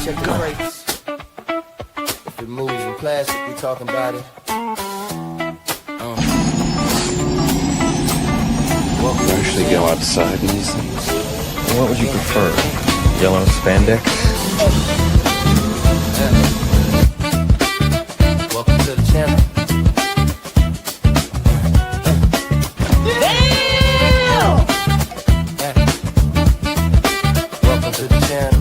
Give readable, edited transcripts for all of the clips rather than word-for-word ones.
Check the brakes. If it moves in plastic, we talking about it. You actually go outside in these things? What would you prefer? Yellow spandex? Welcome to the channel. Welcome to the channel.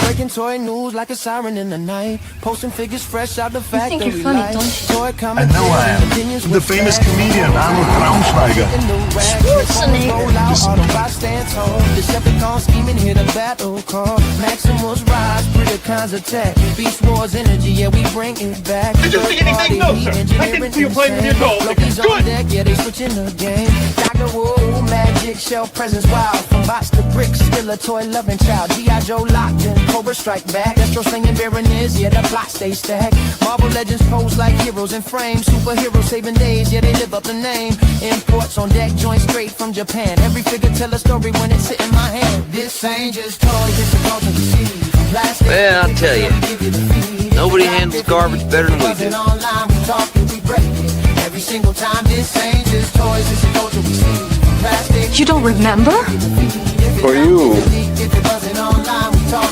Breaking toy news like a siren in the night. Posting figures fresh out the factory. You think you're funny, don't you? Toy I know I am. The famous comedian Arnold Braunschweiger. Decepticons scheming, hit a battle call. Maximus rise, Predacons attack. Beast Wars energy, yeah, we bring it back. Did you see anything? No, sir. I didn't see you playing with your dolls. Loki's on deck, yeah, they switching the game. Dr. Wu, magic, shell presence, wild. From box to bricks, still a toy loving child. G.I. Joe locked in, Cobra strike back. Destro slinging Baroness, yeah, the plot stay stacked. Marvel legends pose like heroes in frames. Superheroes saving days, yeah, they live up the name. Imports on deck, joints straight from Japan. Every figure tell a story when it's sitting in my hand. This ain't just toys, it's a culture to see. Well, I'll tell you, nobody handles garbage better than we do. Every single time, this ain't just toys, it's a culture we see. You don't remember? For you,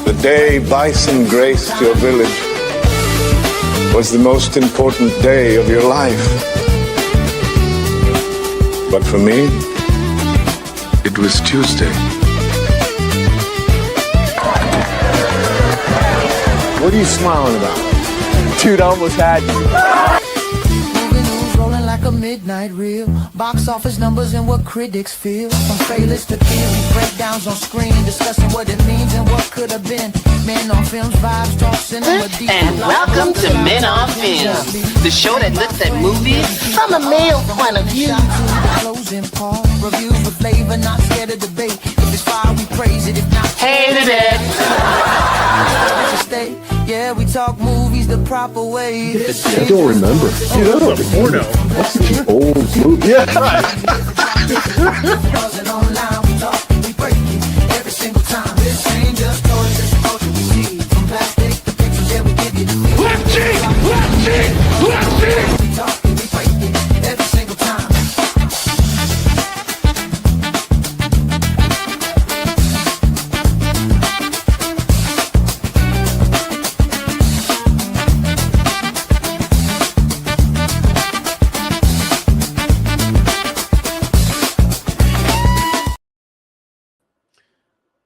the day bison graced your village was the most important day of your life. But for me, it was Tuesday. What are you smiling about? Dude, I almost had you. Rolling like a midnight reel. Box office numbers and what critics feel. From failures to theory, breakdowns on screen, discussing what it means and what could have been. Men on Films, vibes, talk cinema deep. And welcome to Men on Films, the show that looks at movies from a male point of view. Closing part, reviews with flavor, not scared of debate. If it's fire, we praise it. If not, Hated it. stay. Yeah, we talk movies the proper way. I don't remember. Dude, that's like a porno. That's such an old movie. Yeah. Buzzing online, we talk, we break it every single time. This ain't just toys, it's a culture we see. From plastic to pictures, yeah, we give you the feel. Left cheek! Left cheek! Left cheek! We talk, we break it every single time.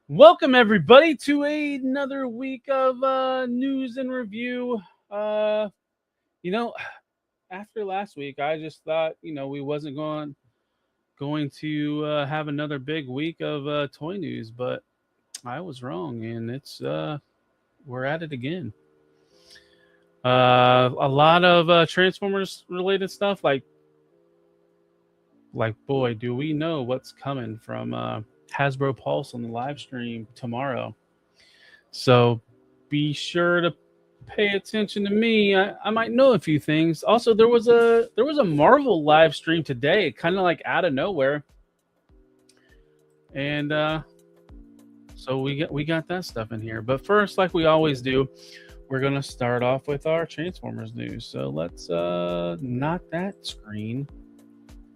Welcome everybody to another week of news and review. After last week, I just thought we wasn't going to have another big week of toy news, but I was wrong, and it's we're at it again. A lot of Transformers related stuff, like boy, do we know what's coming from Hasbro Pulse on the live stream tomorrow. So be sure to pay attention to me. I might know a few things. Also, there was a Marvel live stream today, kind of like out of nowhere. And so we got that stuff in here. But first, like we always do, we're gonna start off with our Transformers news. So let's not that screen.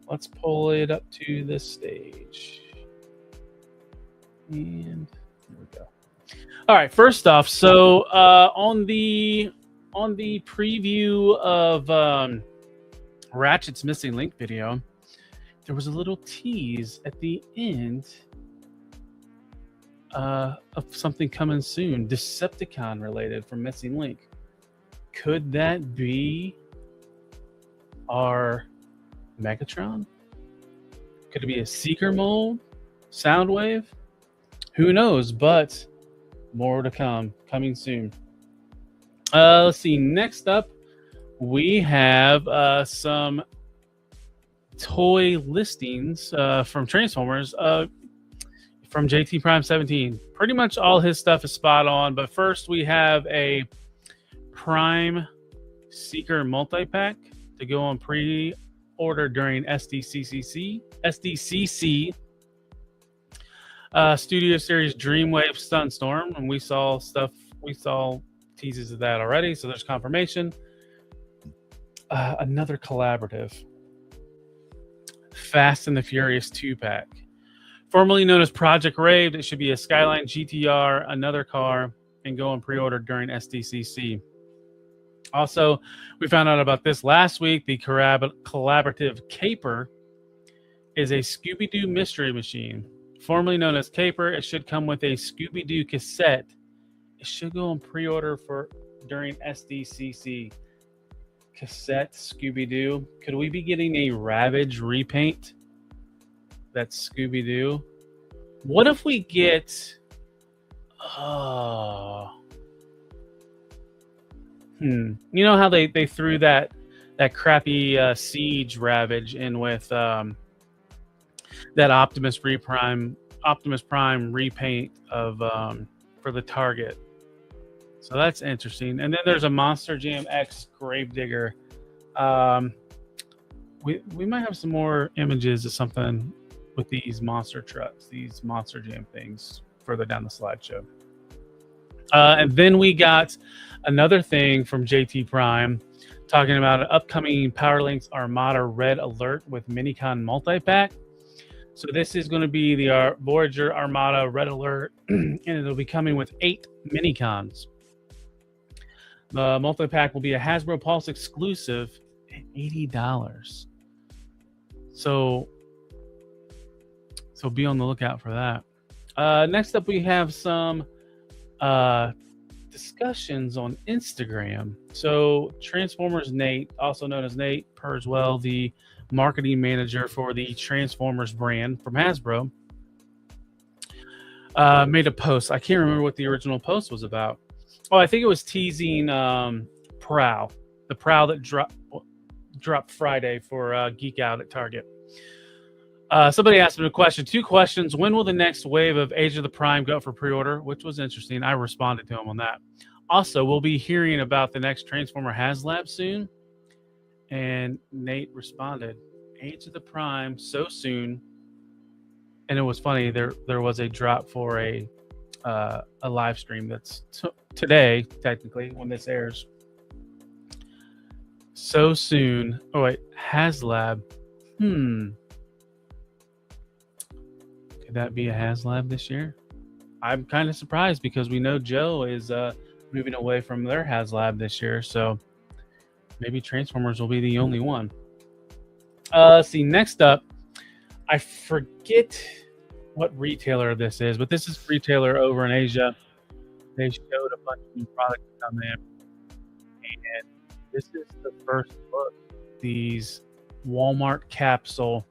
Let's pull it up to the stage. And there we go. All right, first off, so on the preview of Ratchet's Missing Link video, there was a little tease at the end of something coming soon, Decepticon related from Missing Link. Could that be our Megatron? Could it be a Seeker mold? Soundwave? Who knows, but more to come, coming soon. Let's see. Next up, we have some toy listings from Transformers from JT Prime 17. Pretty much all his stuff is spot on, but first we have a Prime Seeker multi-pack to go on pre-order during SDCC. Studio Series Dreamwave Sunstorm, and we saw teases of that already, so there's confirmation. Another collaborative, Fast and the Furious 2-pack, formerly known as Project Rave. It should be a Skyline GTR, another car, and go on pre-order during SDCC. Also, we found out about this last week. The collaborative Caper is a Scooby-Doo mystery machine, formerly known as Caper. It should come with a Scooby-Doo cassette. It should go on pre-order during SDCC. Cassette Scooby-Doo. Could we be getting a Ravage repaint? That's Scooby-Doo. What if we get... You know how they threw that crappy Siege Ravage in with that Optimus Prime repaint of for the Target. So that's interesting. And then there's a Monster Jam X Gravedigger. We might have some more images of something with these monster trucks, these Monster Jam things further down the slideshow. And then we got another thing from JT Prime talking about an upcoming Powerlinks Armada Red Alert with Minicon multi-pack. So this is going to be the Voyager Armada Red Alert, and it'll be coming with 8 Minicons. The multi-pack will be a Hasbro Pulse exclusive at $80. So be on the lookout for that. Next up, we have some discussions on Instagram. So Transformers Nate, also known as Nate Perswell, the marketing manager for the Transformers brand from Hasbro, made a post. I can't remember what the original post was about. Oh, I think it was teasing Prowl, the Prowl that dropped Friday for Geek Out at Target. Somebody asked him a question. 2 questions. When will the next wave of Age of the Prime go for pre-order? Which was interesting. I responded to him on that. Also, we'll be hearing about the next Transformer HasLab soon. And Nate responded, Age of the Prime so soon. And it was funny. There was a drop for a live stream that's today, technically, when this airs. So soon. Oh, wait. HasLab. Could that be a HasLab this year? I'm kind of surprised because we know Joe is moving away from their HasLab this year. So maybe Transformers will be the only one. See, next up, I forget what retailer this is, but this is a retailer over in Asia. They showed a bunch of new products come in, and this is the first look. These Walmart capsule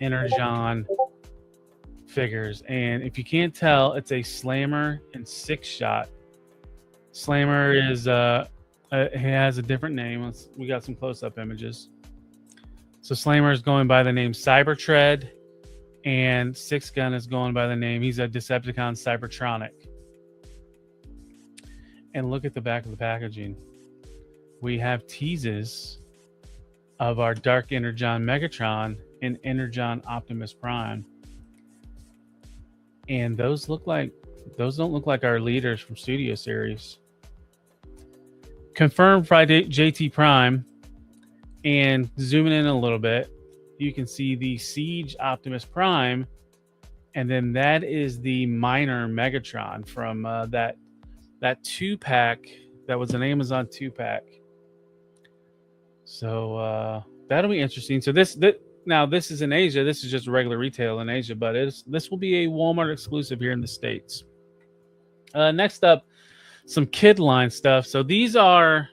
Energon figures, and if you can't tell, it's a Slammer and 6-shot. Slammer is it has a different name. We got some close-up images. So Slammer is going by the name Cybertread, and 6-Gun is going by the name, he's a Decepticon Cybertronic. And look at the back of the packaging. We have teases of our Dark Energon Megatron and Energon Optimus Prime. And those don't look like our leaders from Studio Series. Confirmed Friday JT Prime, and zooming in a little bit, you can see the Siege Optimus Prime, and then that is the minor Megatron from that 2-pack that was an Amazon 2-pack. So that'll be interesting. So now this is in Asia. This is just regular retail in Asia, but this will be a Walmart exclusive here in the States. Next up, some kid line stuff. So these are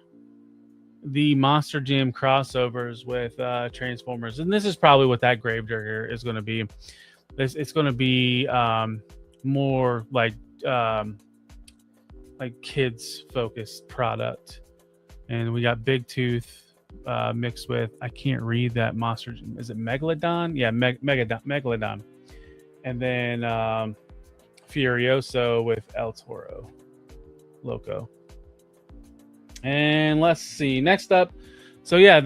the Monster Jam crossovers with Transformers, and this is probably what that Gravedigger is going to be. It's going to be more like kids focused product, and we got Big Tooth mixed with, I can't read that monster. Is it Megalodon? Yeah, Megalodon. And then Furioso with El Toro Loco. And let's see. Next up. So yeah,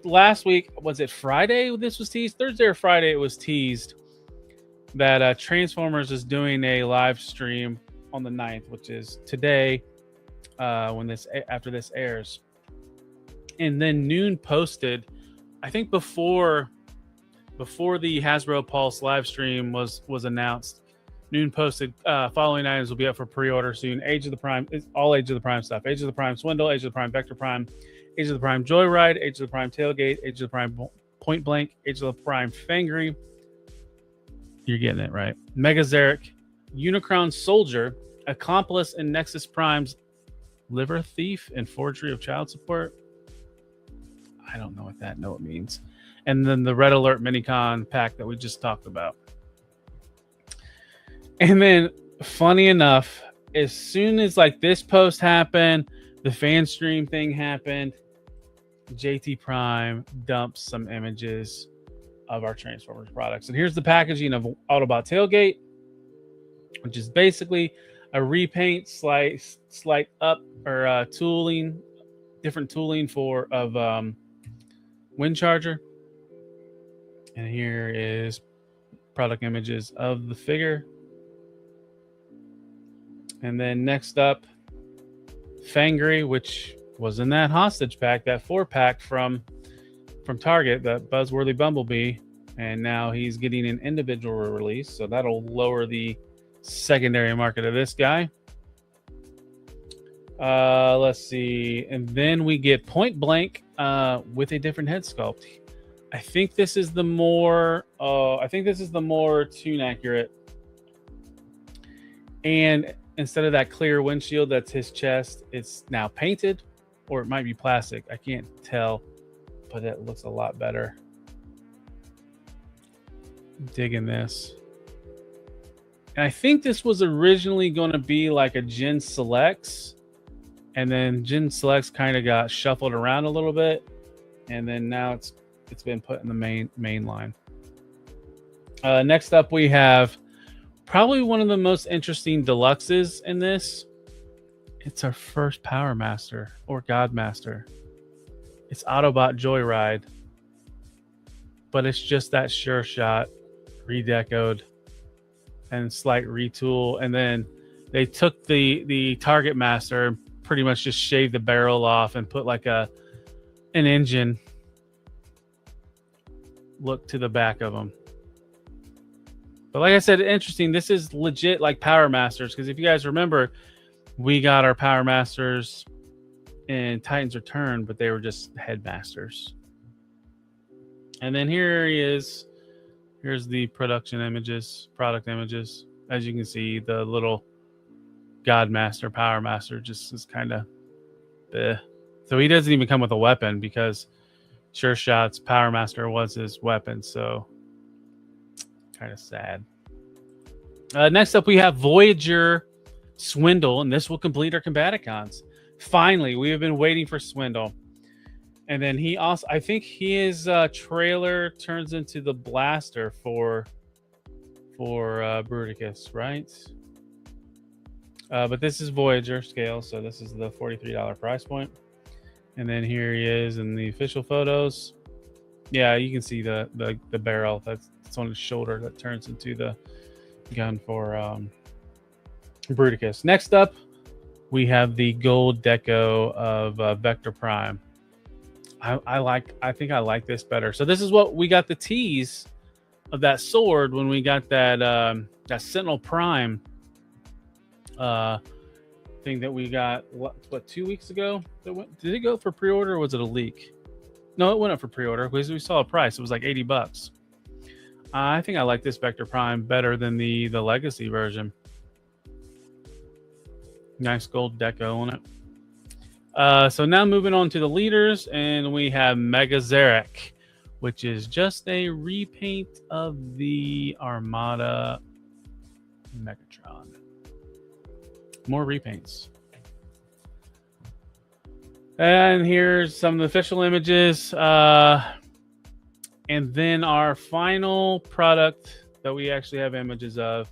last week, was it Friday this was teased? Thursday or Friday it was teased. that Transformers is doing a live stream on the 9th, which is today, after this airs. And then Noon posted, I think before the Hasbro Pulse live stream was announced, Noon posted following items will be up for pre-order soon. Age of the Prime, all Age of the Prime stuff. Age of the Prime Swindle, Age of the Prime Vector Prime, Age of the Prime Joyride, Age of the Prime Tailgate, Age of the Prime Point Blank, Age of the Prime Fangry. You're getting it right. Mega Zarek, Unicron Soldier, Accomplice in Nexus Prime's Liver Thief and Forgery of Child Support. I don't know what that note means. And then the Red Alert Minicon pack that we just talked about. And then, funny enough, as soon as like this post happened, the fan stream thing happened, JT Prime dumps some images of our Transformers products. And here's the packaging of Autobot Tailgate, which is basically a repaint, slight up or tooling, different tooling of Wind Charger. And here is product images of the figure. And then next up, Fangry, which was in that hostage pack, that 4-pack from Target, that Buzzworthy Bumblebee. And now he's getting an individual release, so that'll lower the secondary market of this guy. Let's see. And then we get Point Blank with a different head sculpt. I think this is the more tune accurate. And instead of that clear windshield that's his chest, it's now painted, or it might be plastic. I can't tell, but it looks a lot better. Digging this. And I think this was originally going to be like a Gen Selects, and then Gen Selects kind of got shuffled around a little bit, and then now it's been put in the main line. Next up, we have probably one of the most interesting deluxes in this. It's our first Power Master or God Master. It's Autobot Joyride, but it's just that Sure Shot redecoed and slight retool. And then they took the Target Master and pretty much just shaved the barrel off and put like an engine look to the back of them. But like I said, interesting. This is legit like Power Masters, because if you guys remember, we got our Power Masters in Titans Return, but they were just Headmasters. And then here he is. Here's the product images. As you can see, the little God Master, Power Master just is kind of bleh. So he doesn't even come with a weapon, because Sure Shot's Power Master was his weapon. So kind of sad. Next up, we have Voyager Swindle, and this will complete our Combaticons. Finally, we have been waiting for Swindle. And then he also, I think his trailer turns into the blaster for Bruticus, right? But this is Voyager scale, so this is the $43 price point. And then here he is in the official photos. Yeah, you can see the barrel that's on his shoulder that turns into the gun for Bruticus. Next up, we have the gold deco of Vector Prime. I think I like this better. So this is what we got, the tease of that sword when we got that Sentinel Prime thing that we got what 2 weeks ago. Did it go for pre-order, or was it a leak? No, it went up for pre-order because we saw a price. It was like $80. I think I like this Vector Prime better than the Legacy version. Nice gold deco on it. So now moving on to the leaders, and we have Mega Zarek, which is just a repaint of the Armada Megatron. More repaints. And here's some of the official images. And then our final product that we actually have images of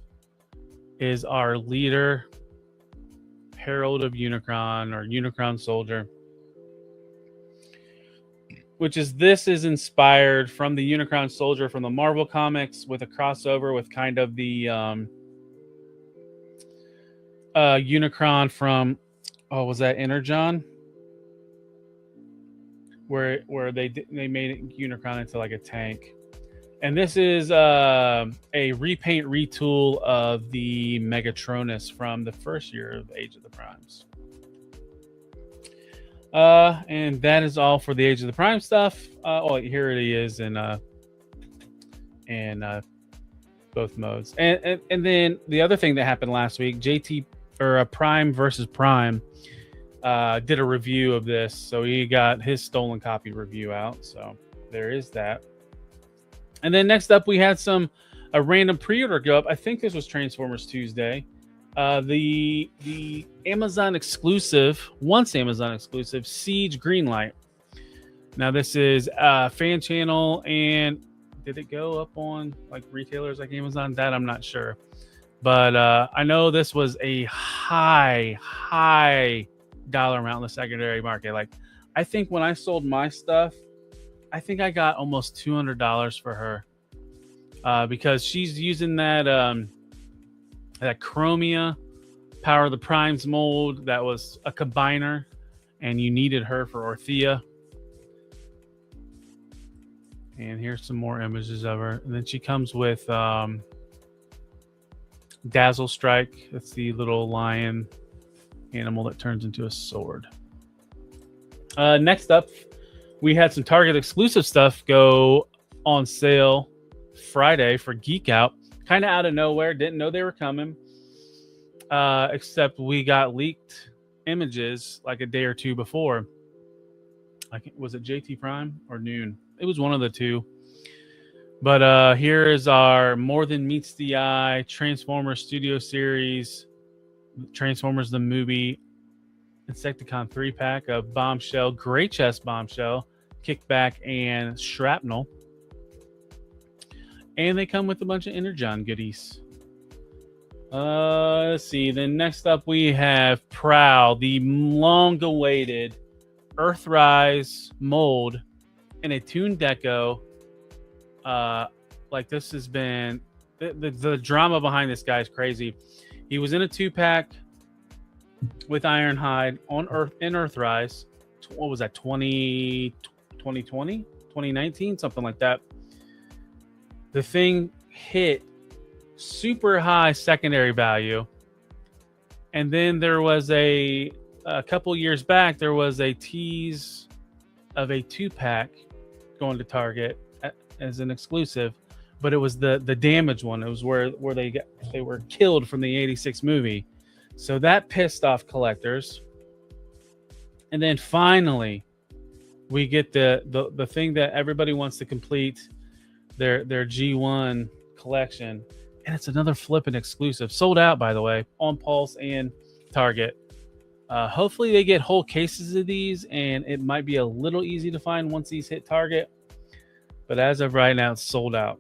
is our leader, Herald of Unicron, or Unicron Soldier. this is inspired from the Unicron Soldier from the Marvel comics with a crossover with kind of the Unicron from was that Energon, where they made Unicron into like a tank. And this is a repaint retool of the Megatronus from the first year of Age of the Primes. And that is all for the Age of the Prime stuff. Here it is in both modes. And then the other thing that happened last week, Prime versus Prime did a review of this, so he got his stolen copy review out. So there is that. And then next up, we had a random pre-order go up. I think this was Transformers Tuesday. The Amazon exclusive, once Amazon exclusive, Siege Greenlight. Now this is fan channel, and did it go up on like retailers like Amazon? That I'm not sure, but I know this was a high dollar amount in the secondary market. Like, I think when I sold my stuff, I think I got almost $200 for her because she's using that Chromia Power of the Primes mold that was a combiner, and you needed her for Orthea. And here's some more images of her. And then she comes with Dazzle Strike. That's the little lion animal that turns into a sword. Next up, we had some Target exclusive stuff go on sale Friday for Geek Out. Kind of out of nowhere. Didn't know they were coming. Except we got leaked images like a day or two before. Was it JT Prime or Noon? It was one of the two. But here is our More Than Meets the Eye Transformers Studio Series, Transformers the Movie, Insecticon 3-pack of Bombshell, Great Chest Bombshell, Kickback, and Shrapnel. And they come with a bunch of Energon goodies. Let's see. Then next up we have Prowl, the long-awaited Earthrise mold in a Toon Deco. Like, this has been the drama behind this guy is crazy. He was in a 2-pack with Ironhide on Earthrise. What was that? 2020, 2019, something like that. The thing hit super high secondary value, and then there was a couple years back, there was a tease of a 2-pack going to Target as an exclusive, but it was the damaged one. It was where they were killed from the 86 movie, so that pissed off collectors. And then finally we get the thing that everybody wants to complete their G1 collection, and it's another flippin' exclusive, sold out, by the way, on Pulse and Target. Hopefully they get whole cases of these, and it might be a little easy to find once these hit Target, but as of right now, it's sold out.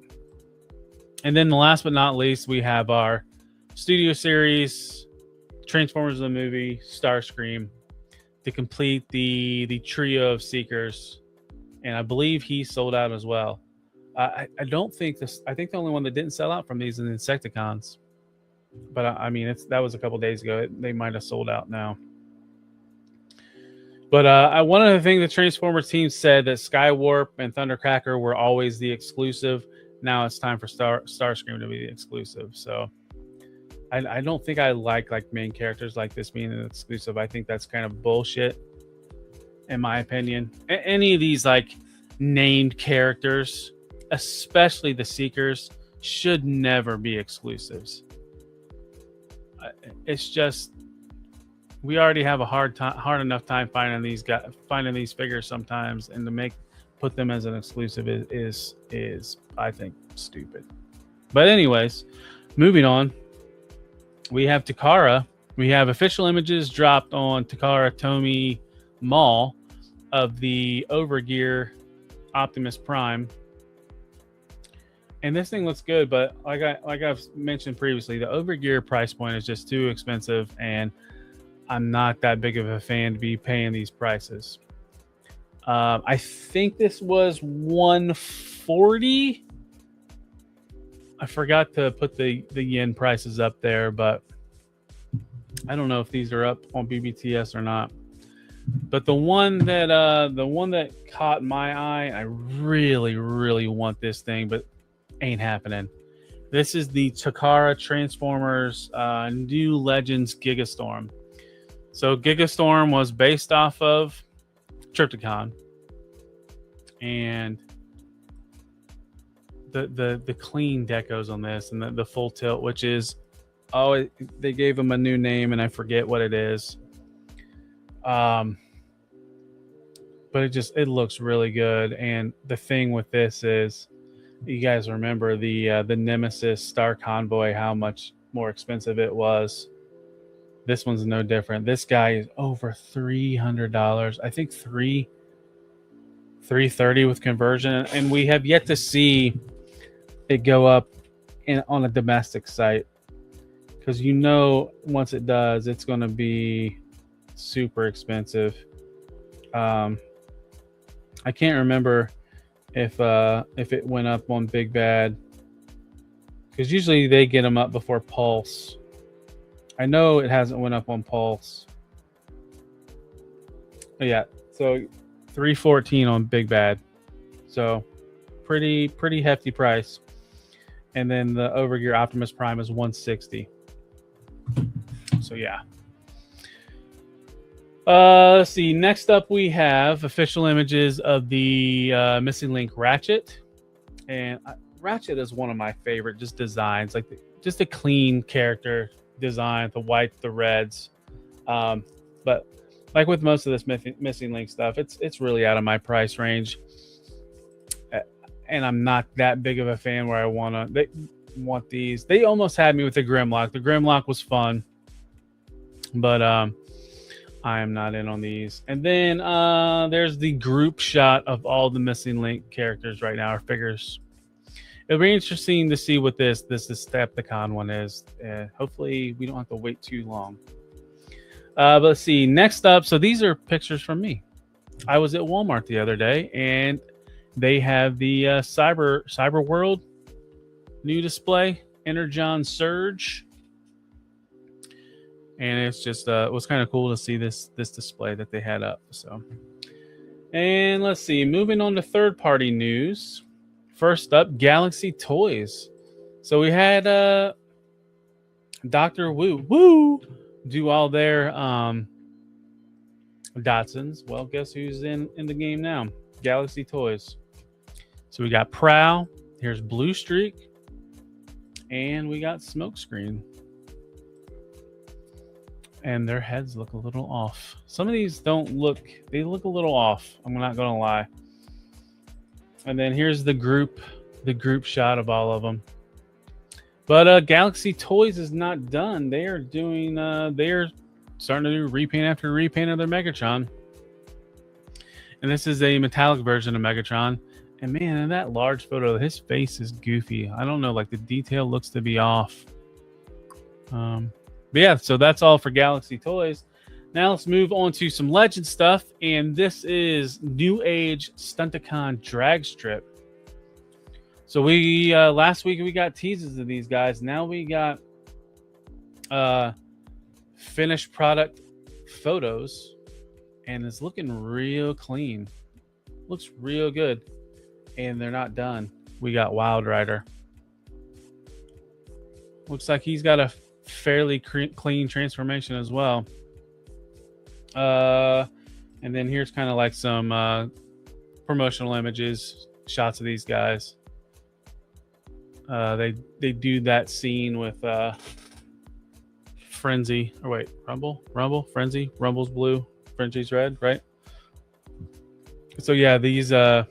And then last but not least, we have our Studio Series Transformers the Movie Starscream to complete the trio of Seekers, and I believe he sold out as well. I don't think this. I think the only one that didn't sell out from these is Insecticons, but I mean, that was a couple days ago. They might have sold out now. But one of the things the Transformers team said that Skywarp and Thundercracker were always the exclusive. Now it's time for Starscream to be the exclusive. So I don't think I like main characters like this being an exclusive. I think that's kind of bullshit, in my opinion. Any of these like named characters, especially the Seekers, should never be exclusives. It's just, we already have a hard enough time finding these figures sometimes, and to put them as an exclusive is I think stupid. But anyways, moving on, we have Takara. We have official images dropped on Takara Tomy Mall of the Overgear Optimus Prime. And this thing looks good, but like I've mentioned previously, the Overgear price point is just too expensive, and I'm not that big of a fan to be paying these prices. I think this was 140. I forgot to put the yen prices up there, but I don't know if these are up on BBTS or not. But the one that caught my eye, I really, really want this thing, but ain't happening. This is the Takara Transformers New Legends Gigastorm. So Gigastorm was based off of Trypticon, and the clean decos on this, and the full tilt, which is they gave him a new name, and I forget what it is. But it looks really good. And the thing with this is, you guys remember the Nemesis Star Convoy, how much more expensive it was. This one's no different. This guy is over $300. I think $330 with conversion, and we have yet to see it go up on a domestic site, because once it does, it's going to be super expensive. I can't remember if it went up on Big Bad, because usually they get them up before Pulse. I know it hasn't went up on Pulse. But yeah, so $314 on Big Bad, so pretty hefty price. And then the Overgear Optimus Prime is $160. So yeah. Let's see. Next up, we have official images of the Missing Link Ratchet, and Ratchet is one of my favorite just designs, like just a clean character design, the white, the reds. But like with most of this Missing Link stuff, it's really out of my price range, and I'm not that big of a fan where I want these. They almost had me with the Grimlock. The Grimlock was fun, but I am not in on these. And then there's the group shot of all the Missing Link characters right now, or figures. It'll be interesting to see what this Decepticon one is. Hopefully we don't have to wait too long. But let's see. Next up, so these are pictures from me. I was at Walmart the other day, and they have the Cyber World new display, Energon Surge. And it's just it was kind of cool to see this display that they had up. So, and let's see, moving on to third-party news. First up, Galaxy Toys. So we had Dr. Woo do all their Datsuns. Well, guess who's in the game now? Galaxy Toys. So we got Prowl. Here's Blue Streak, and we got Smokescreen. And their heads look a little off. Some of these they look a little off. I'm not going to lie. And then here's the group shot of all of them. But Galaxy Toys is not done. They are starting to do repaint after repaint of their Megatron. And this is a metallic version of Megatron. And man, in that large photo, his face is goofy. I don't know, like the detail looks to be off. But yeah, so that's all for Galaxy Toys. Now let's move on to some Legend stuff, and this is New Age Stunticon Drag Strip. So we last week we got teases of these guys. Now we got finished product photos, and it's looking real clean. Looks real good, and they're not done. We got Wild Rider. Looks like he's got a fairly clean transformation as well. And then here's kind of like some promotional images, shots of these guys. They do that scene with Frenzy, or wait, Rumble, Frenzy, Rumble's blue, Frenzy's red, right? So yeah, these I'm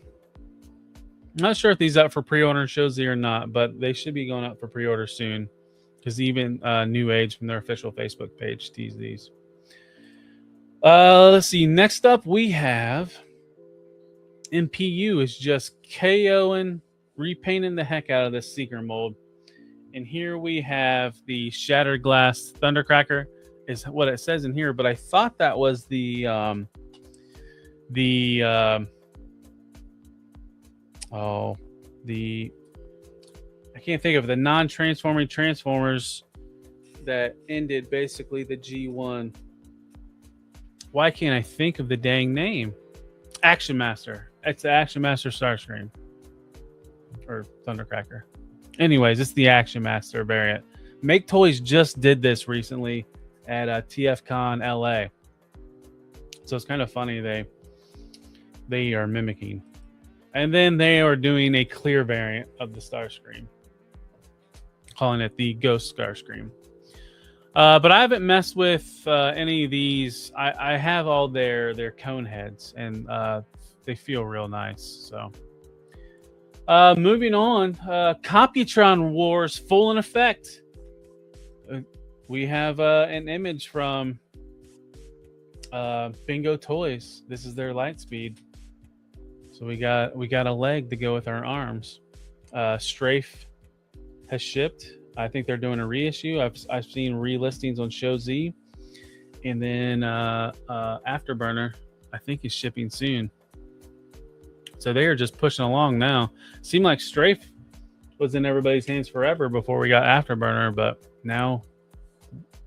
not sure if these up for pre-order shows or not, but they should be going up for pre-order soon, because even New Age from their official Facebook page teased these. Let's see. Next up, we have MPU is just KOing, repainting the heck out of this Seeker mold. And here we have the Shattered Glass Thundercracker is what it says in here, but I thought that was the the I can't think of the non-transforming Transformers that ended basically the G1. Why can't I think of the dang name? Action Master. It's the Action Master Starscream. Or Thundercracker. Anyways, it's the Action Master variant. Make Toys just did this recently at TFCon LA. So it's kind of funny they are mimicking. And then they are doing a clear variant of the Starscream, calling it the Ghost Starscream. But I haven't messed with any of these. I have all their cone heads, and they feel real nice. So moving on, Computron Wars full in effect. We have an image from Bingo Toys. This is their Lightspeed. So we got a leg to go with our arms. Strafe has shipped. I think they're doing a reissue. I've seen relistings on Show Z, and then Afterburner I think is shipping soon. So they are just pushing along now. Seemed like Strafe was in everybody's hands forever before we got Afterburner, but now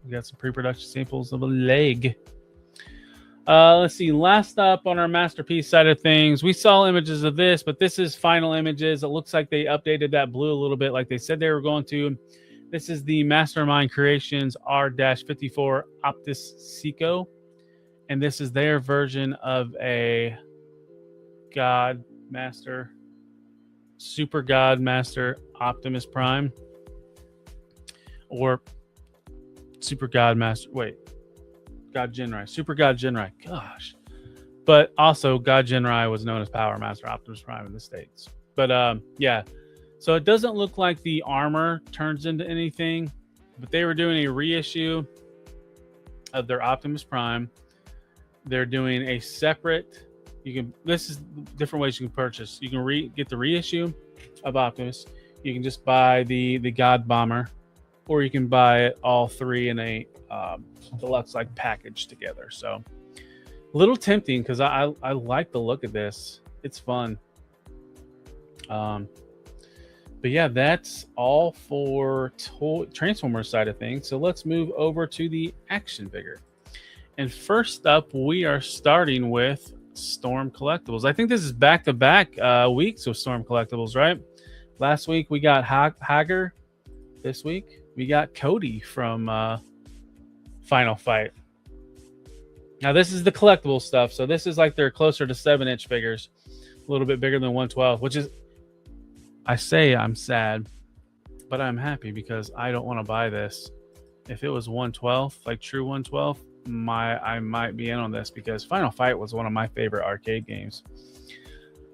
we got some pre-production samples of a leg. Let's see. Last up on our masterpiece side of things, we saw images of this, but this is final images. It looks like they updated that blue a little bit like they said they were going to. This is the Mastermind Creations R-54 Optus Seco, and this is their version of a God Master, Super God Master Optimus Prime, or Super God Master. Wait. God Jinrai, Super God Jinrai, gosh. But also God Jinrai was known as Power Master Optimus Prime in the States. But yeah, so it doesn't look like the armor turns into anything, but they were doing a reissue of their Optimus Prime. They're doing a separate, this is different ways you can purchase. You can get the reissue of Optimus. You can just buy the God Bomber, or you can buy it all three in a deluxe like package together. So a little tempting because I like the look of this. It's fun. But yeah, that's all for Transformers side of things. So let's move over to the action figure. And first up, we are starting with Storm Collectibles. I think this is back-to-back weeks of Storm Collectibles, right? Last week we got Hager. This week we got Cody from Final Fight. Now this is the collectible stuff, so this is like they're closer to 7-inch figures, a little bit bigger than 112, which is, I say I'm sad, but I'm happy because I don't want to buy this. If it was 112, like true 112, I might be in on this because Final Fight was one of my favorite arcade games.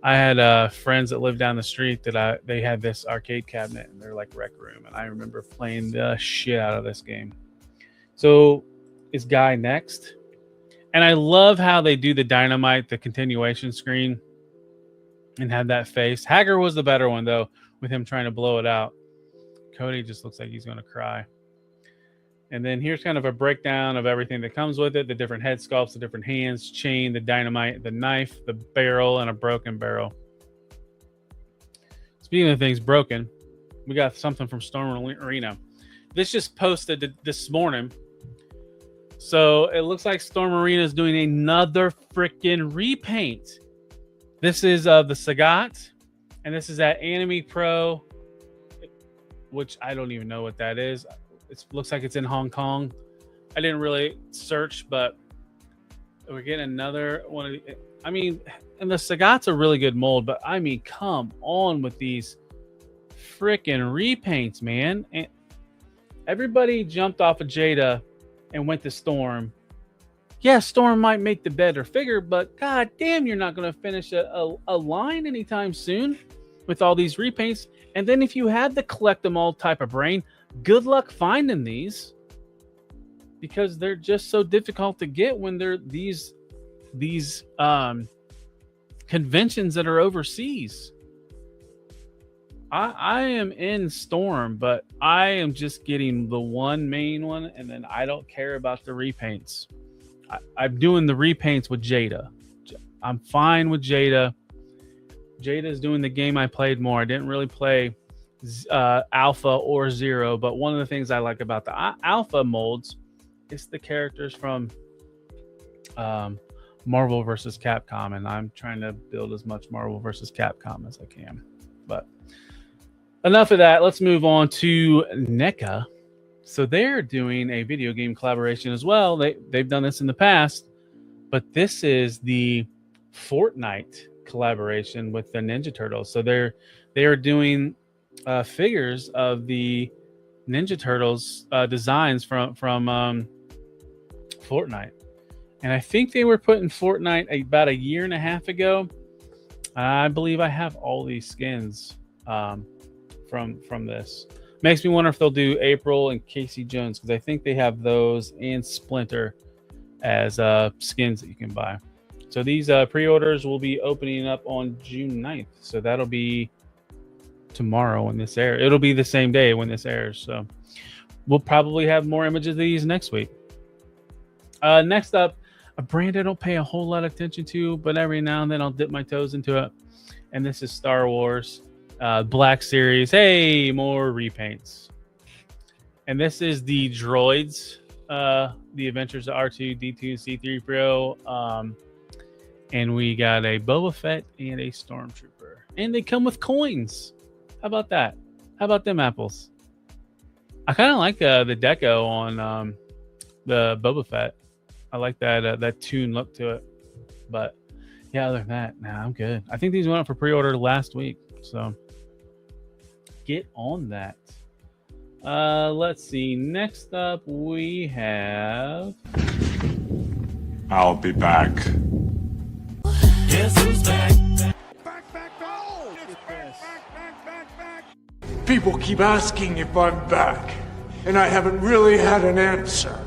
I had friends that lived down the street that they had this arcade cabinet in their like rec room, and I remember playing the shit out of this game. So is Guy next? And I love how they do the Dynamite, the continuation screen, and have that face. Hager was the better one though, with him trying to blow it out. Cody just looks like he's going to cry. And then here's kind of a breakdown of everything that comes with it. The different head sculpts, the different hands, chain, the dynamite, the knife, the barrel, and a broken barrel. Speaking of things broken, we got something from Storm Arena. This just posted this morning. So it looks like Storm Arena is doing another freaking repaint. This is the Sagat, and this is at Anime Pro, which I don't even know what that is. It looks like it's in Hong Kong. I didn't really search, but we're getting another one of the, I mean, and the Sagat's a really good mold, but I mean, come on with these freaking repaints, man. And everybody jumped off of Jada and went to Storm. Yeah, Storm might make the better figure, but god damn, you're not going to finish a line anytime soon with all these repaints. And then if you had the collect them all type of brain, good luck finding these, because they're just so difficult to get when they're these conventions that are overseas. I am in Storm, but I am just getting the one main one, and then I don't care about the repaints. I'm doing the repaints with Jada. I'm fine with Jada. Jada's doing the game I played more. I didn't really play Alpha or Zero, but one of the things I like about the Alpha molds is the characters from Marvel versus Capcom, and I'm trying to build as much Marvel versus Capcom as I can. But enough of that. Let's move on to NECA. So they're doing a video game collaboration as well. They've done this in the past, but this is the Fortnite collaboration with the Ninja Turtles. So they are doing figures of the Ninja Turtles designs from Fortnite, and I think they were put in Fortnite about a year and a half ago. I believe I have all these skins from this. Makes me wonder if they'll do April and Casey Jones, because I think they have those and Splinter as skins that you can buy. So these pre-orders will be opening up on June 9th. So that'll be tomorrow when this airs. It'll be the same day when this airs. So we'll probably have more images of these next week. Next up, a brand I don't pay a whole lot of attention to, but every now and then I'll dip my toes into it. And this is Star Wars Black Series. Hey, more repaints. And this is the droids, the Adventures of R2-D2, C-3PO. And we got a Boba Fett and a Stormtrooper. And they come with coins. How about that? How about them apples? I kind of like the deco on the Boba Fett. I like that toon look to it. But yeah, other than that, nah, I'm good. I think these went up for pre-order last week. So get on that. Let's see. Next up, we have... I'll be back. Guess who's back? People keep asking if I'm back, and I haven't really had an answer.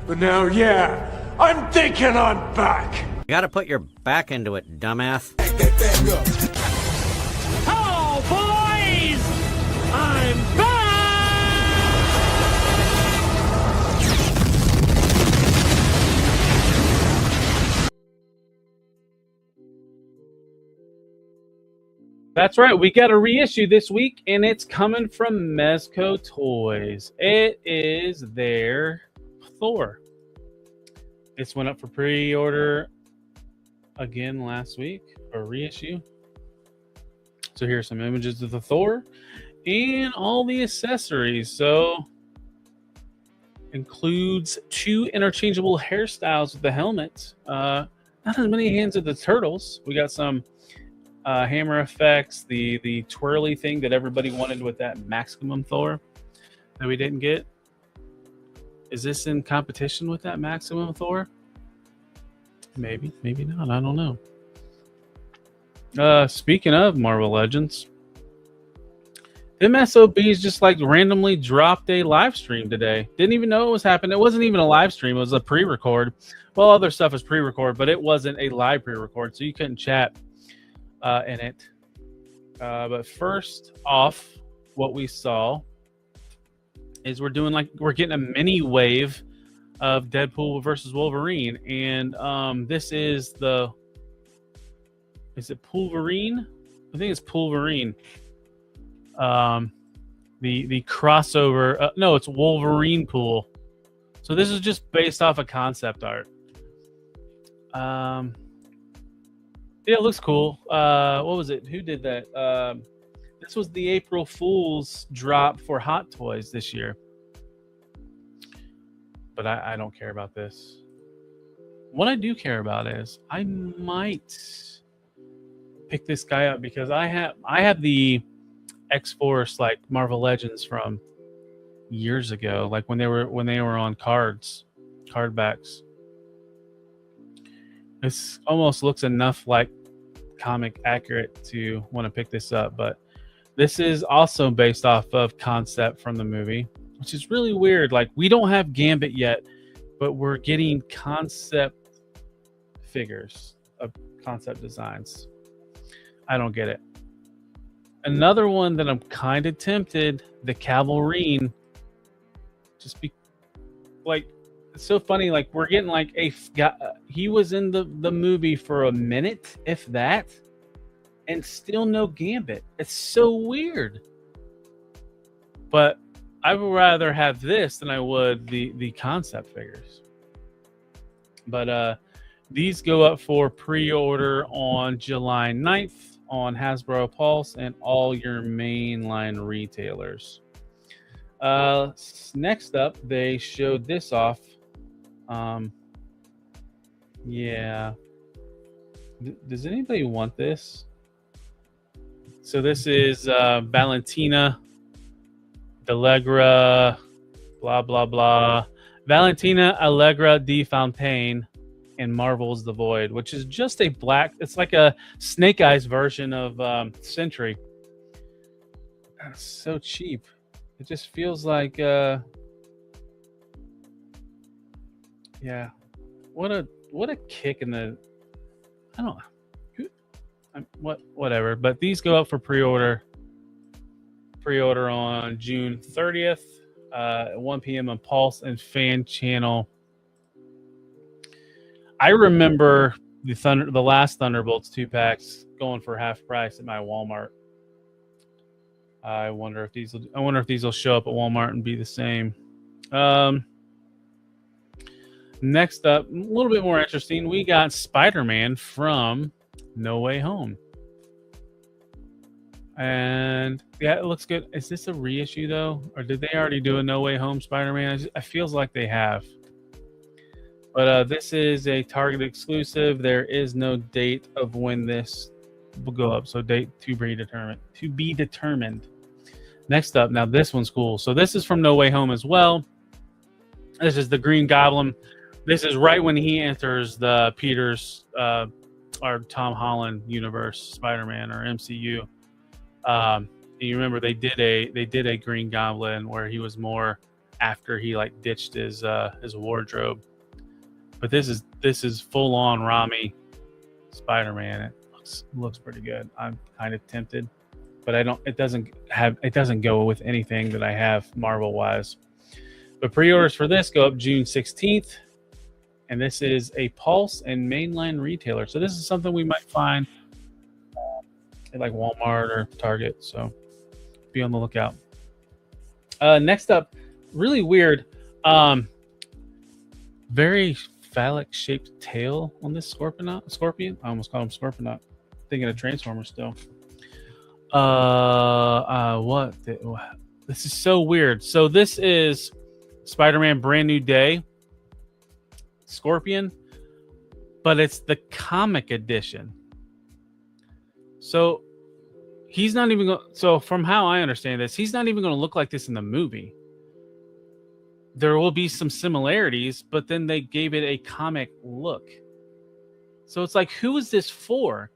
But now, yeah, I'm thinking I'm back. You gotta put your back into it, dumbass. Oh, boys! I'm back! That's right. We got a reissue this week, and it's coming from Mezco Toys. It is their Thor. This went up for pre-order again last week, or reissue. So here's some images of the Thor and all the accessories. So includes 2 interchangeable hairstyles with the helmet. Not as many hands of the turtles. We got some hammer effects, the twirly thing that everybody wanted with that Maximum Thor that we didn't get. Is this in competition with that Maximum Thor? Maybe, maybe not. I don't know. Speaking of Marvel Legends, MSOBs just like randomly dropped a live stream today. Didn't even know it was happening. It wasn't even a live stream. It was a pre-record. Well, other stuff is pre-record, but it wasn't a live pre-record, so you couldn't chat in it. But first off, what we saw is we're getting a mini wave of Deadpool versus Wolverine, and this is is it Pulverine? I think it's Pulverine. The crossover. No, it's Wolverine Pool. So this is just based off of concept art. Yeah, it looks cool. What was it? Who did that? This was the April Fool's drop for Hot Toys this year. But I don't care about this. What I do care about is I might pick this guy up because I have the X-Force like Marvel Legends from years ago, like when they were on card backs. This almost looks enough like comic accurate to want to pick this up, but this is also based off of concept from the movie, which is really weird. Like, we don't have Gambit yet, but we're getting concept figures of concept designs. I don't get it. Another one that I'm kind of tempted, the Cavelrine. Just be like, it's so funny. Like we're getting like he was in the movie for a minute, if that, and still no Gambit. It's so weird. But I would rather have this than I would the concept figures. But these go up for pre-order on July 9th on Hasbro Pulse and all your mainline retailers. Next up, they showed this off. Yeah. Does anybody want this? So this is Valentina Allegra, blah, blah, blah. Valentina Allegra de Fontaine in Marvel's The Void, which is just a black, it's like a Snake Eyes version of Sentry. It's so cheap. It just feels like, yeah. What a kick in the, I don't know. Whatever. But these go up for pre-order on June 30th at 1 p.m. on Pulse and Fan Channel. I remember the last Thunderbolts 2-packs going for half price at my Walmart. I wonder if these will show up at Walmart and be the same. Next up, a little bit more interesting, we got Spider-Man from No Way Home. And yeah, it looks good. Is this a reissue though? Or did they already do a No Way Home Spider-Man? It feels like they have. But this is a Target exclusive. There is no date of when this will go up. So date to be determined. Next up, now this one's cool. So this is from No Way Home as well. This is the Green Goblin. This is right when he enters the Peter's or Tom Holland universe, Spider-Man or MCU. You remember they did a Green Goblin where he was more after he like ditched his wardrobe. But this is full on Rami Spider-Man. It looks pretty good. I'm kind of tempted, but it doesn't go with anything that I have Marvel wise. But pre-orders for this go up June 16th, and this is a Pulse and mainline retailer. So this is something we might find at like Walmart or Target. So be on the lookout. Next up, really weird, very phallic shaped tail on this scorpion. I almost called him Scorpionaut. Thinking of Transformers still. This is so weird. So this is Spider-Man Brand New Day Scorpion, but it's the comic edition. So he's not even going. So from how I understand this, he's not even going to look like this in the movie. There will be some similarities, but then they gave it a comic look. So it's like, who is this for?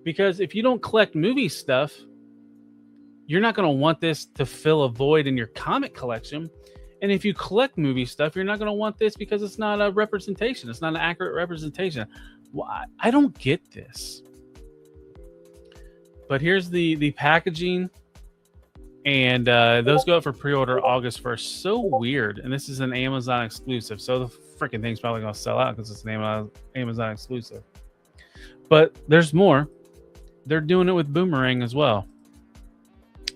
Because if you don't collect movie stuff, you're not going to want this to fill a void in your comic collection. And if you collect movie stuff, you're not going to want this because it's not a representation. It's not an accurate representation. Well, I don't get this. But here's the packaging. And those go up for pre-order August 1st. So weird. And this is an Amazon exclusive. So the freaking thing's probably going to sell out because it's an Amazon exclusive. But there's more. They're doing it with Boomerang as well.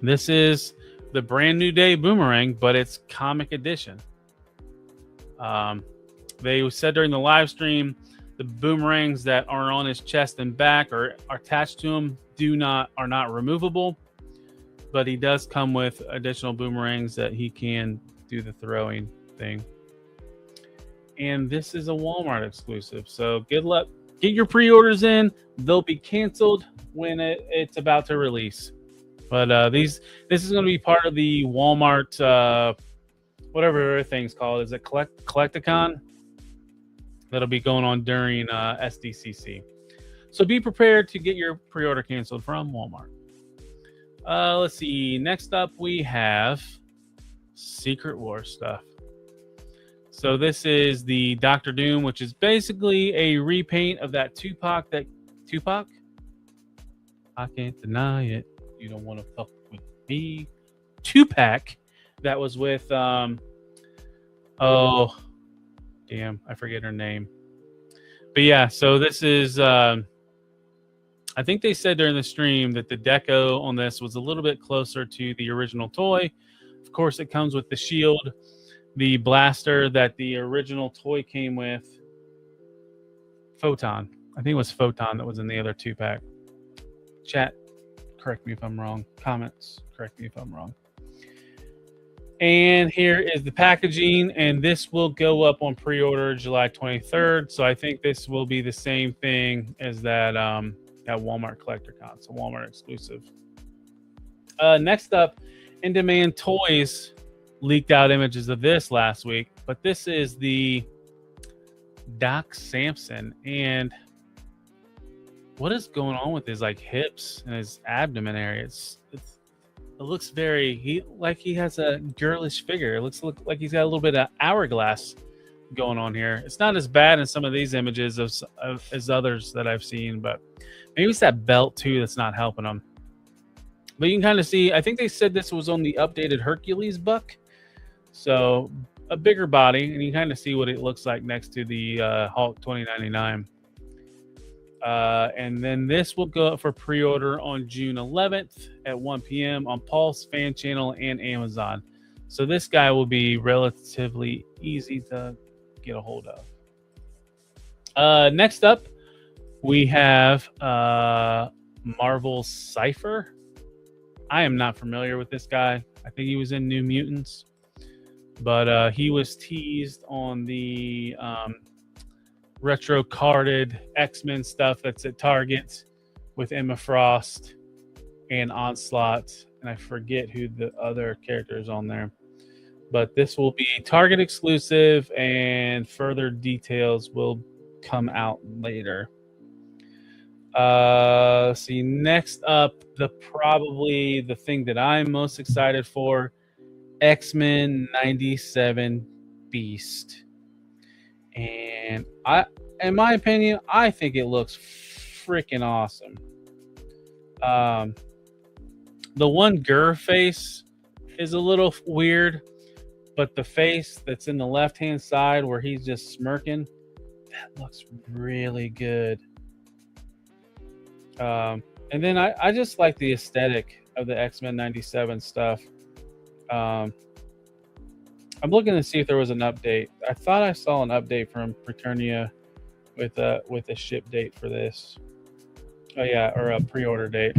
This is the Brand New Day Boomerang, but it's comic edition. They said during the live stream, the boomerangs that are on his chest and back or are attached to him are not removable. But he does come with additional boomerangs that he can do the throwing thing. And this is a Walmart exclusive. So good luck. Get your pre-orders in. They'll be canceled when it's about to release. But this is going to be part of the Walmart, whatever thing's called. Is it Collecticon? That'll be going on during SDCC. So be prepared to get your pre-order canceled from Walmart. Let's see. Next up, we have Secret Wars stuff. So this is the Doctor Doom, which is basically a repaint of that Tupac. I can't deny it. You don't want to fuck with me. Tupac that was with Damn, I forget her name. But yeah, so this is I think they said during the stream that the deco on this was a little bit closer to the original toy. Of course, it comes with the shield, the blaster that the original toy came with. Photon. I think it was Photon that was in the other 2-pack. Chat, correct me if I'm wrong. Comments, correct me if I'm wrong. And here is the packaging, and this will go up on pre-order July 23rd. So I think this will be the same thing as that that Walmart CollectorCon, so Walmart exclusive. Next up, In Demand Toys leaked out images of this last week, but this is the Doc Samson, and what is going on with his like hips and his abdomen area? It looks very he has a girlish figure. It looks like he's got a little bit of hourglass going on here. It's not as bad in some of these images as others that I've seen, but maybe it's that belt too that's not helping him. But you can kind of see, I think they said this was on the updated Hercules buck, so a bigger body, and you kind of see what it looks like next to the Hulk 2099. And then this will go up for pre-order on June 11th at 1 p.m. on Pulse, Fan Channel, and Amazon. So this guy will be relatively easy to get a hold of. Next up, we have Marvel's Cypher. I am not familiar with this guy. I think he was in New Mutants, but he was teased on the retro carded X-Men stuff that's at Target with Emma Frost and Onslaught, and I forget who the other characters on there. But this will be Target exclusive, and further details will come out later. See, next up, probably the thing that I'm most excited for, X-Men 97 Beast. And in my opinion, I think it looks freaking awesome. The one Gur face is a little weird, but the face that's in the left-hand side where he's just smirking, that looks really good. And then I just like the aesthetic of the X-Men 97 stuff. I'm looking to see if there was an update. I thought I saw an update from Preternia with a ship date for this. Oh yeah, or a pre-order date.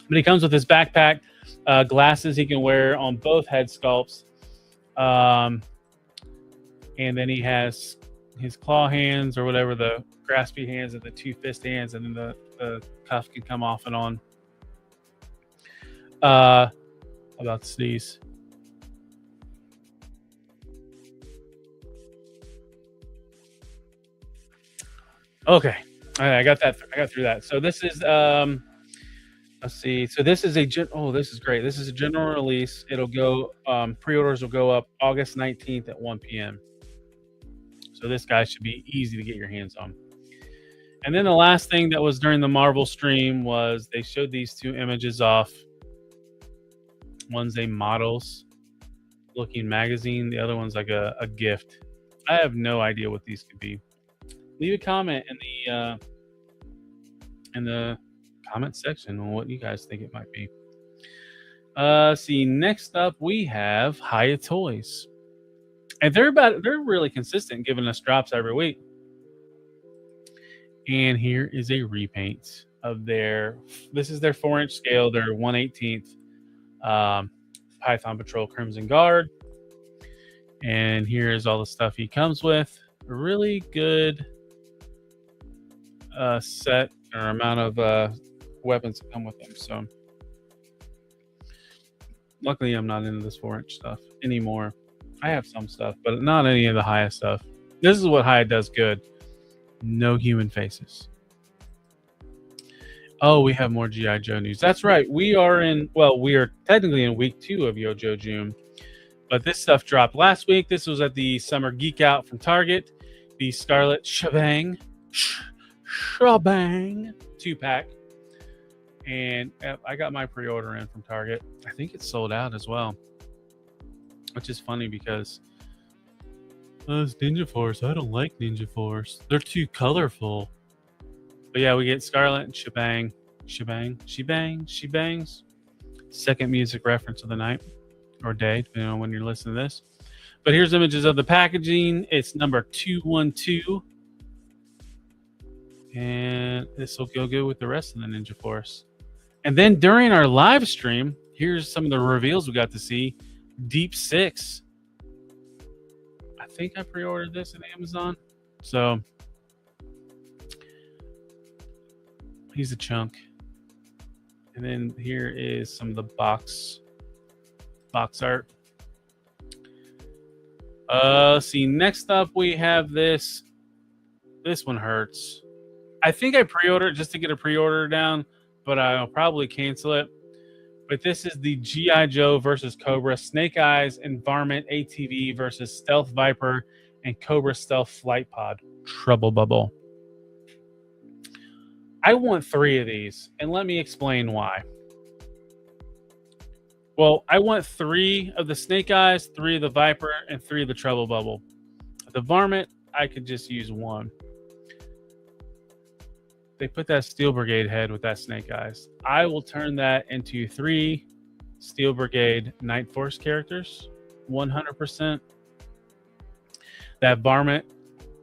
But he comes with his backpack, glasses he can wear on both head sculpts, and then he has his claw hands or whatever, the graspy hands and the 2 fist hands, and then the cuff can come off and on. About to sneeze. Okay, all right, I got through that. So this is let's see. So this is this is great. This is a general release. It'll go pre-orders will go up August 19th at 1 p.m. So this guy should be easy to get your hands on. And then the last thing that was during the Marvel stream was they showed these 2 images off. One's a models looking magazine. The other one's like a gift. I have no idea what these could be. Leave a comment in the comment section on what you guys think it might be. See, next up we have Hiya Toys. And they're really consistent, giving us drops every week. And here is a repaint of this is their 4-inch scale, their 1/18th Python Patrol Crimson Guard. And here's all the stuff he comes with. A really good set or amount of weapons that come with them. So luckily I'm not into this 4-inch stuff anymore. I have some stuff, but not any of the Hiya stuff. This is what Hiya does good. No human faces. Oh, we have more G.I. Joe news. That's right. We are technically in week 2 of Yojo June, but this stuff dropped last week. This was at the Summer Geek Out from Target. The Scarlet Shebang 2-pack. And I got my pre-order in from Target. I think it's sold out as well, which is funny because It's Ninja Force. I don't like Ninja Force. They're too colorful. But yeah, we get Scarlet and Shebang. She bangs. Second music reference of the night or day, depending on when you're listening to this. But here's images of the packaging. It's number 212. And this will go good with the rest of the Ninja Force. And then during our live stream, here's some of the reveals we got to see. Deep Six. I think I pre-ordered this at Amazon. So he's a chunk. And then here is some of the box art. See, next up we have this. This one hurts. I think I pre-ordered just to get a pre-order down, but I'll probably cancel it. But this is the G.I. Joe versus Cobra, Snake Eyes and Varmint ATV versus Stealth Viper and Cobra Stealth Flight Pod. Trouble Bubble. I want 3 of these, and let me explain why. Well, I want 3 of the Snake Eyes, 3 of the Viper, and 3 of the Trouble Bubble. The Varmint, I could just use 1. They put that Steel Brigade head with that Snake Eyes. I will turn that into 3 Steel Brigade Night Force characters, 100%. That Varmint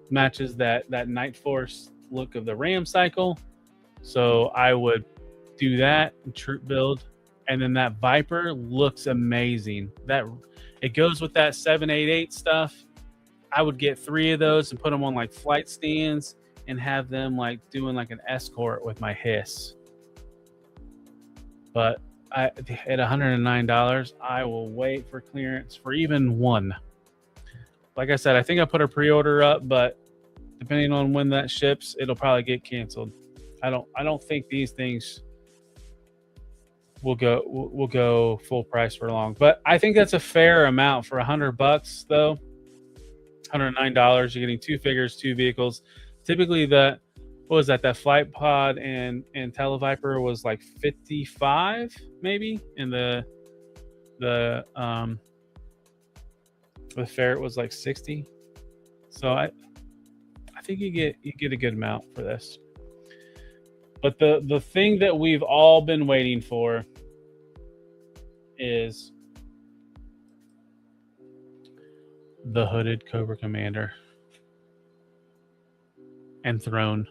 matches that Night Force look of the Ram cycle. So I would do that and troop build. And then that Viper looks amazing. That it goes with that 788 stuff. I would get 3 of those and put them on like flight stands and have them like doing like an escort with my hiss. But at $109, I will wait for clearance for even 1. Like I said, I think I put a pre-order up, but depending on when that ships, it'll probably get canceled. I don't think these things will go full price for long. But I think that's a fair amount for $100 though. $109. You're getting 2 figures, 2 vehicles. Typically that Flight Pod and Televiper was like 55 maybe, and the Ferret was like 60. So I think you get a good amount for this. But the thing that we've all been waiting for is the hooded Cobra Commander and Throne.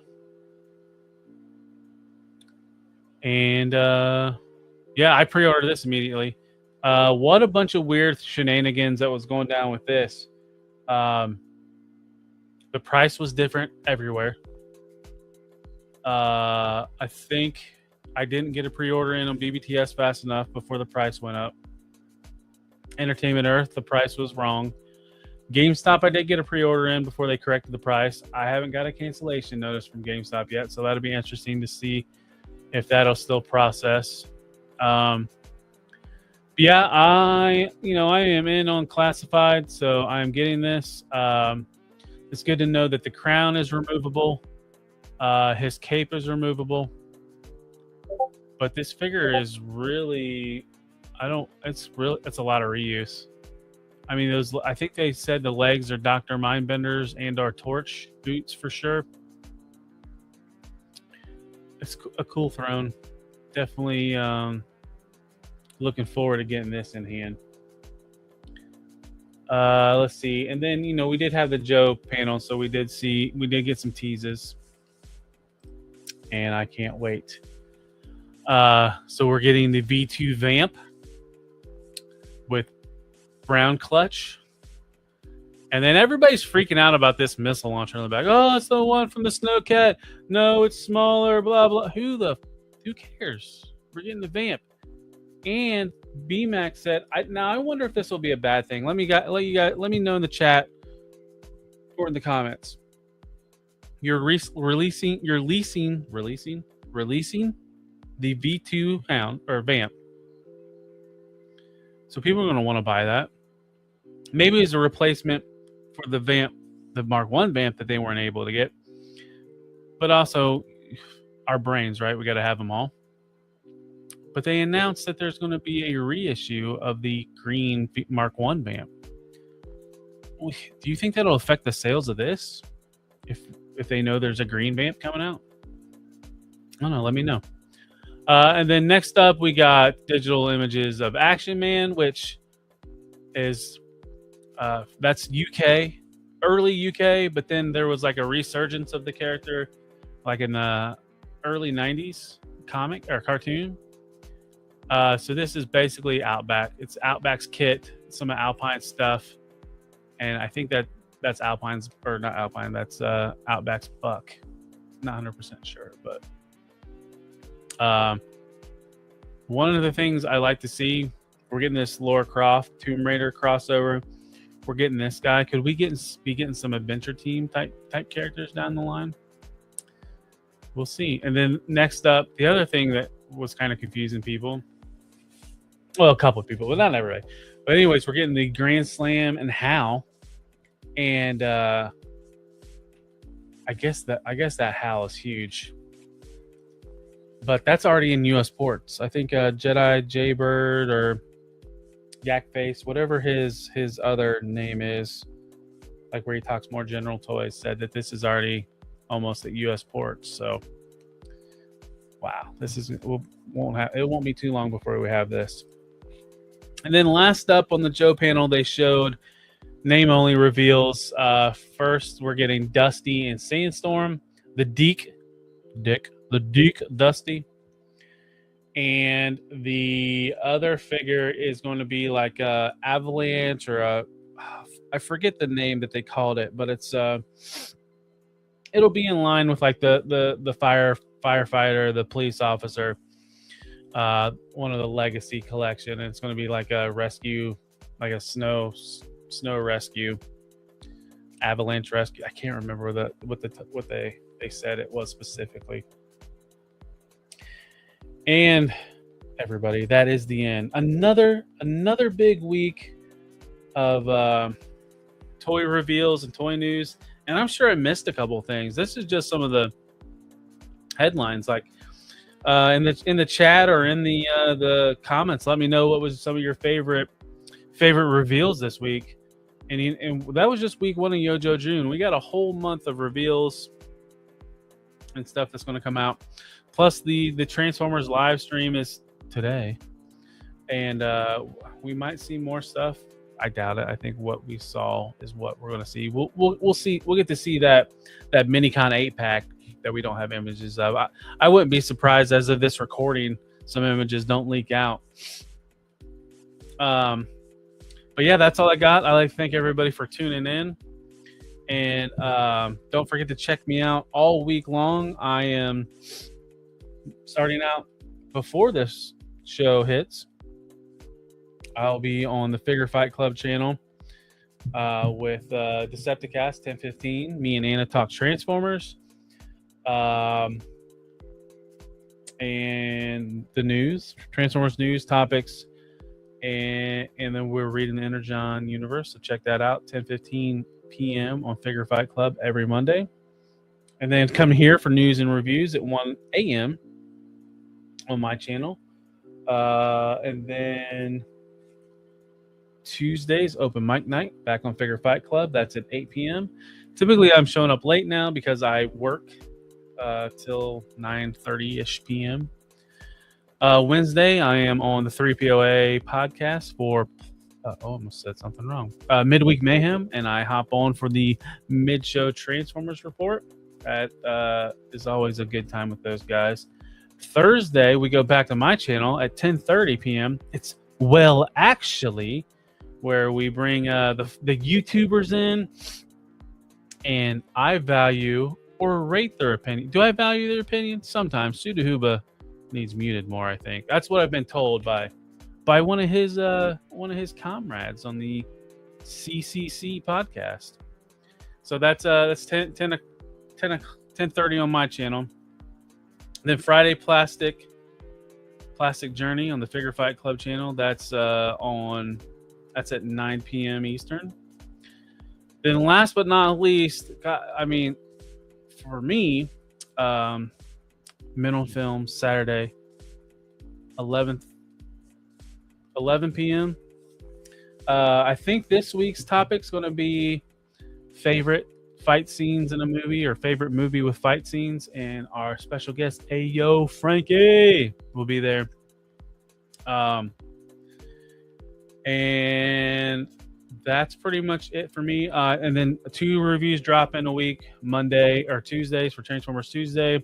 And yeah, I pre-ordered this immediately. What a bunch of weird shenanigans that was going down with this. The price was different everywhere. I think I didn't get a pre-order in on BBTS fast enough before the price went up. Entertainment Earth, the price was wrong. GameStop, I did get a pre-order in before they corrected the price. I haven't got a cancellation notice from GameStop yet, so that'll be interesting to see if that'll still process. Yeah, I am in on classified, so I'm getting this. It's good to know that the crown is removable. His cape is removable. But this figure is really, it's a lot of reuse. I mean, I think they said the legs are Dr. Mindbenders and our Torch boots for sure. It's a cool throne. Definitely looking forward to getting this in hand. Let's see. And then, we did have the Joe panel, so we did get some teases. And I can't wait. So we're getting the V2 Vamp with brown clutch. And then everybody's freaking out about this missile launcher in the back. Oh, it's the one from the Snowcat. No, it's smaller, blah, blah. Who cares? We're getting the Vamp. And BMAX said, I wonder if this will be a bad thing. Let me know in the chat or in the comments. You're releasing the V2 Hound or Vamp. So people are going to want to buy that. Maybe as a replacement for the Vamp, the Mark 1 Vamp that they weren't able to get. But also our brains, right? We got to have them all. But they announced that there's going to be a reissue of the green Mark 1 Vamp. Do you think that'll affect the sales of this? If they know there's a green vamp coming out? I don't know. Let me know. And then next up, we got digital images of Action Man, which is that's UK, early UK, but then there was like a resurgence of the character, like in the early 90s comic or cartoon. So this is basically Outback. It's Outback's kit, some of Alpine's stuff, and I think that's Alpine's, or not Alpine. That's Outback's buck. Not 100% sure, but one of the things I like to see, we're getting this Lara Croft Tomb Raider crossover. We're getting this guy. Could we be getting some Adventure Team type characters down the line? We'll see. And then next up, the other thing that was kind of confusing people. Well, a couple of people, but not everybody. But anyways, we're getting the Grand Slam and Hal. And I guess that Hal is huge. But that's already in US ports. I think Jedi Jaybird or Yakface, whatever his other name is, like where he talks more general toys, said that this is already almost at US ports. So wow, this is it won't be too long before we have this. And then last up on the Joe panel, they showed name only reveals. First, we're getting Dusty and Sandstorm, the Deke Dusty, and the other figure is going to be like a Avalanche or I forget the name that they called it, but it's it'll be in line with like the firefighter, the police officer, one of the Legacy collection, and it's going to be like a rescue, like a snow rescue, avalanche rescue. I can't remember what they said it was specifically. And everybody, that is the end. Another big week of toy reveals and toy news. And I'm sure I missed a couple of things. This is just some of the headlines. Like in the chat or in the comments, let me know what was some of your favorite reveals this week. And that was just week 1 of Yojo June. We got a whole month of reveals and stuff that's going to come out. Plus, the Transformers live stream is today, and we might see more stuff. I doubt it. I think what we saw is what we're going to see. We'll see. We'll get to see that Minicon 8-pack that we don't have images of. I wouldn't be surprised as of this recording, some images don't leak out. But yeah, that's all I got. I'd like to thank everybody for tuning in. And don't forget to check me out all week long. I am starting out before this show hits. I'll be on the Figure Fight Club channel with Decepticast 1015. Me and Anna talk Transformers. And the news, Transformers news topics. And then we're reading the Energon universe. So check that out, 10:15 p.m. on Figure Fight Club every Monday. And then come here for news and reviews at 1 a.m. on my channel. And then Tuesdays, open mic night back on Figure Fight Club. That's at 8 p.m. Typically, I'm showing up late now because I work till 9:30-ish p.m. Wednesday, I am on the 3POA podcast for almost said something wrong. Midweek Mayhem, and I hop on for the mid-show Transformers report. That is always a good time with those guys. Thursday, we go back to my channel at 10:30 p.m. It's Well Actually, where we bring the YouTubers in, and I value or rate their opinion. Do I value their opinion? Sometimes. Sudahuba needs muted more, I think. That's what I've been told by one of his comrades on the CCC podcast. So that's 10:30 on my channel. Then Friday, Plastic Journey on the Figure Fight Club channel. That's at 9 p.m. Eastern. Then last but not least, for me, Mental Film Saturday, 11 p.m. I think this week's topic's going to be favorite fight scenes in a movie or favorite movie with fight scenes, and our special guest Ayo Frankie will be there. And that's pretty much it for me. And then 2 reviews drop in a week, Monday or Tuesdays for Transformers Tuesday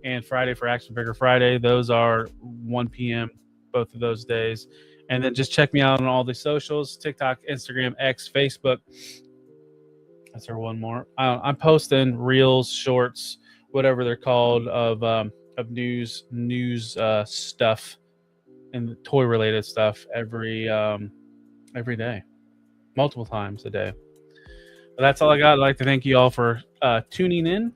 and Friday for Action Figure Friday. Those are 1 p.m. both of those days. And then just check me out on all the socials: TikTok, Instagram, X, Facebook. Is there one more? I'm posting reels, shorts, whatever they're called, of news stuff and toy related stuff every day, multiple times a day. But that's all I got. I'd like to thank you all for tuning in.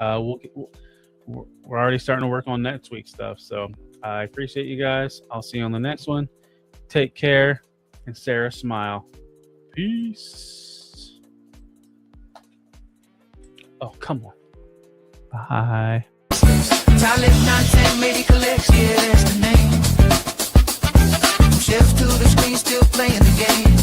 We're already starting to work on next week's stuff, so I appreciate you guys. I'll see you on the next one. Take care, and Sarah, smile. Peace. Oh, come on. Bye. Talent, nonsense, made collects, yeah, that's the name. Chef to the screen, still playing the game.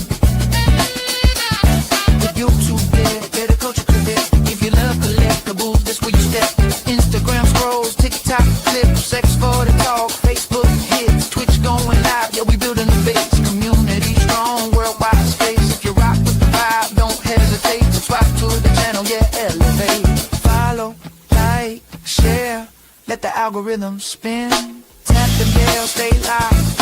With YouTube there, better culture cadet. If you love collectibles, that's where you step. Instagram scrolls, TikTok clips, sex for the talk, Facebook hits, Twitch going live, yeah, we building a base. Community strong, worldwide space. If you rock with the vibe, don't hesitate. Subscribe to the channel, yeah, elevate. Follow, like, share, let the algorithm spin. Tap the bell, stay live.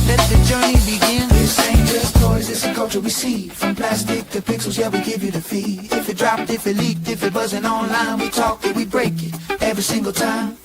Let the journey begin. This ain't just toys, it's a culture we see. From plastic to pixels, yeah, we give you the feed. If it dropped, if it leaked, if it buzzing online, we talk it, we break it every single time.